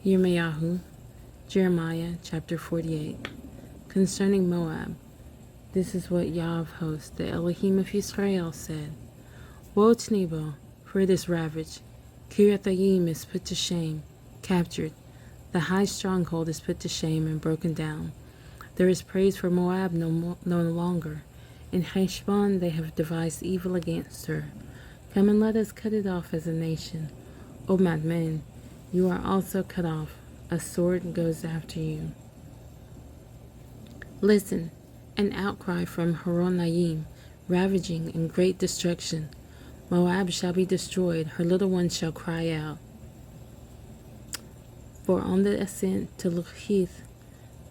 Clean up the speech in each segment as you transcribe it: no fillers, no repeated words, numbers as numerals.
Yirmeyahu, Jeremiah chapter 48. Concerning Moab, this is what Yah of hosts, the Elohim of Israel, said. Woe to Nebo, for it is ravaged. Kiriathayim is put to shame, captured. The high stronghold is put to shame and broken down. There is praise for Moab no longer. In Heshbon they have devised evil against her. Come and let us cut it off as a nation. O madmen, you are also cut off. A sword goes after you. Listen, an outcry from Horonayim, ravaging and great destruction. Moab shall be destroyed, her little ones shall cry out. For on the ascent to Luchith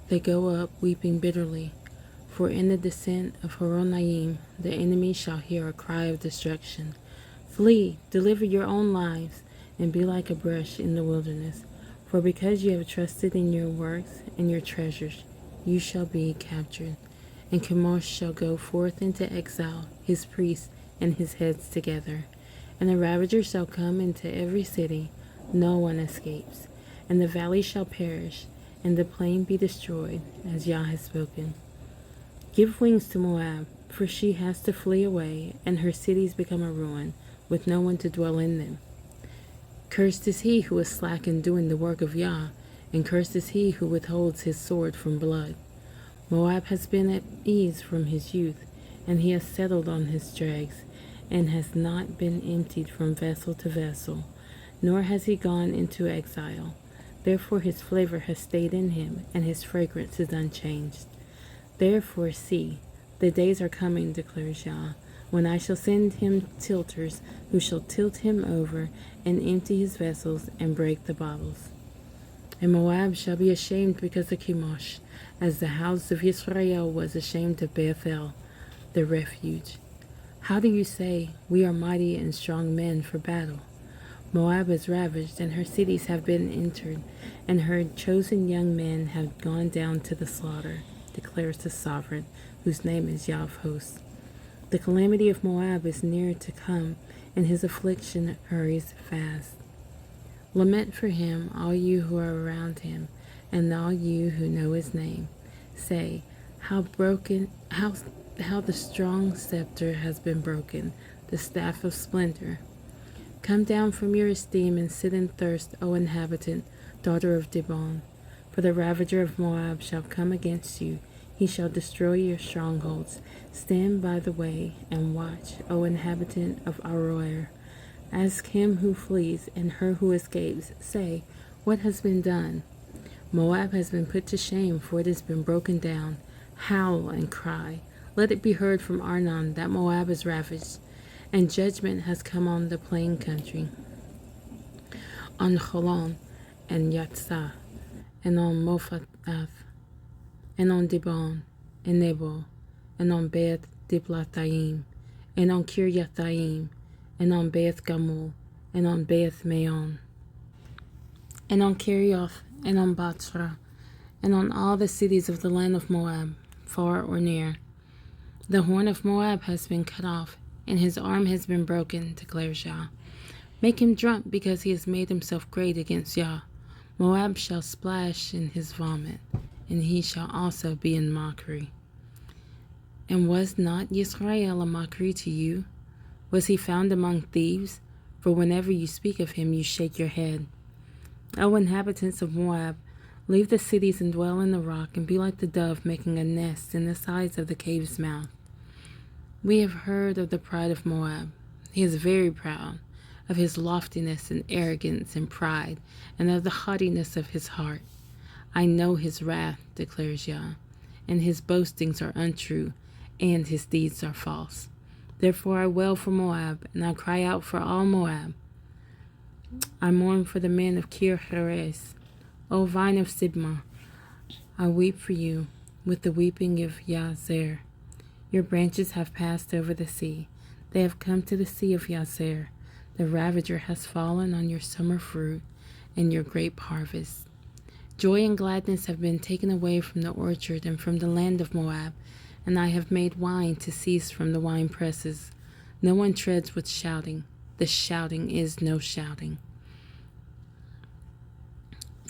they go up, weeping bitterly. For in the descent of Horonayim the enemy shall hear a cry of destruction. Flee, deliver your own lives, and be like a brush in the wilderness. For because you have trusted in your works and your treasures, you shall be captured. And Chemosh shall go forth into exile, his priests and his heads together. And the ravager shall come into every city, no one escapes. And the valley shall perish, and the plain be destroyed, as Yah has spoken. Give wings to Moab, for she has to flee away, and her cities become a ruin, with no one to dwell in them. Cursed is he who is slack in doing the work of Yah, and cursed is he who withholds his sword from blood. Moab has been at ease from his youth, and he has settled on his dregs, and has not been emptied from vessel to vessel, nor has he gone into exile. Therefore his flavor has stayed in him, and his fragrance is unchanged. Therefore see, the days are coming, declares Yah, when I shall send him tilters, who shall tilt him over, and empty his vessels, and break the bottles. And Moab shall be ashamed because of Chemosh, as the house of Israel was ashamed of Bethel, the refuge. How do you say, we are mighty and strong men for battle? Moab is ravaged, and her cities have been entered, and her chosen young men have gone down to the slaughter, declares the sovereign, whose name is Yah of hosts. The calamity of Moab is near to come, and his affliction hurries fast. Lament for him, all you who are around him, and all you who know his name. Say, how the strong scepter has been broken, the staff of splendor. Come down from your esteem and sit in thirst, O inhabitant, daughter of Dibon. For the ravager of Moab shall come against you. He shall destroy your strongholds. Stand by the way and watch, O inhabitant of Aroer. Ask him who flees and her who escapes. Say, what has been done? Moab has been put to shame, for it has been broken down. Howl and cry. Let it be heard from Arnon that Moab is ravaged, and judgment has come on the plain country, on Cholon and Yatzah, and on Mophath, and on Dibon, and Nebo, and on Beth Diblathaim, and on Kiriathaim, and on Beth Gamul, and on Beth Maon, and on Kerioth, and on Batra, and on all the cities of the land of Moab, far or near. The horn of Moab has been cut off, and his arm has been broken, declares Yah. Make him drunk, because he has made himself great against Yah. Moab shall splash in his vomit, and he shall also be in mockery. And was not Yisrael a mockery to you? Was he found among thieves? For whenever you speak of him, you shake your head. O inhabitants of Moab, leave the cities and dwell in the rock, and be like the dove making a nest in the sides of the cave's mouth. We have heard of the pride of Moab. He is very proud, of his loftiness and arrogance and pride, and of the haughtiness of his heart. I know his wrath, declares Yah, and his boastings are untrue, and his deeds are false. Therefore I wail for Moab, and I cry out for all Moab. I mourn for the men of Kir Heres. O vine of Sibmah, I weep for you with the weeping of Yazer. Your branches have passed over the sea. They have come to the sea of Yazer. The ravager has fallen on your summer fruit and your grape harvest. Joy and gladness have been taken away from the orchard and from the land of Moab, and I have made wine to cease from the wine presses. No one treads with shouting. The shouting is no shouting.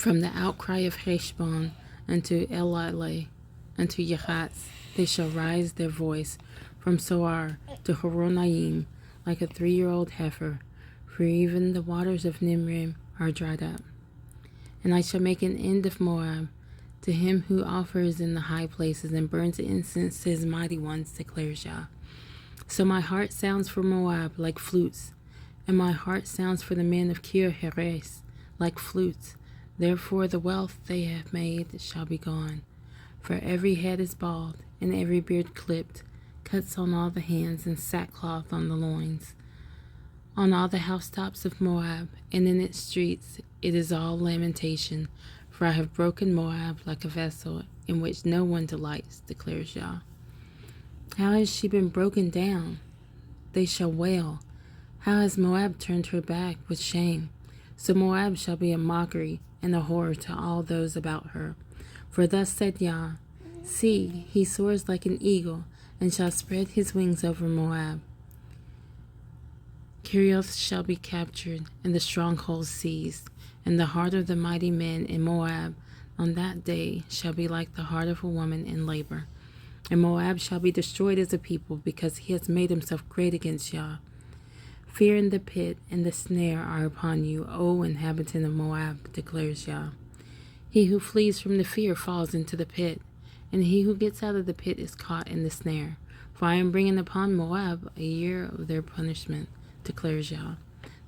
From the outcry of Heshbon unto Elileh, unto Yahatz, they shall raise their voice from Soar to Horonaim like a 3-year-old heifer, for even the waters of Nimrim are dried up. And I shall make an end of Moab, to him who offers in the high places and burns incense to his mighty ones, declares Yah. So my heart sounds for Moab like flutes, and my heart sounds for the men of Kir Heres like flutes. Therefore the wealth they have made shall be gone. For every head is bald, and every beard clipped, cuts on all the hands, and sackcloth on the loins. On all the housetops of Moab, and in its streets, it is all lamentation. For I have broken Moab like a vessel, in which no one delights, declares Yah. How has she been broken down? They shall wail. How has Moab turned her back with shame? So Moab shall be a mockery and a horror to all those about her. For thus said Yah, see, he soars like an eagle, and shall spread his wings over Moab. Kerioth shall be captured, and the strongholds seized, and the heart of the mighty men in Moab on that day shall be like the heart of a woman in labor. And Moab shall be destroyed as a people, because he has made himself great against Yah. Fear and the pit and the snare are upon you, O inhabitant of Moab, declares Yah. He who flees from the fear falls into the pit, and he who gets out of the pit is caught in the snare. For I am bringing upon Moab a year of their punishment, declares Yah.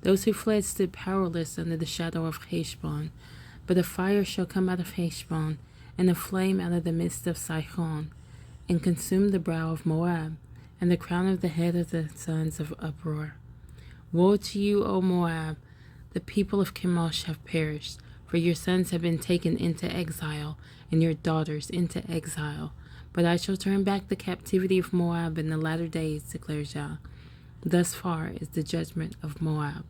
Those who fled stood powerless under the shadow of Heshbon, but a fire shall come out of Heshbon, and a flame out of the midst of Sihon, and consume the brow of Moab, and the crown of the head of the sons of Uproar. Woe to you, O Moab! The people of Chemosh have perished, for your sons have been taken into exile, and your daughters into exile. But I shall turn back the captivity of Moab in the latter days, declares Yah. Thus far is the judgment of Moab.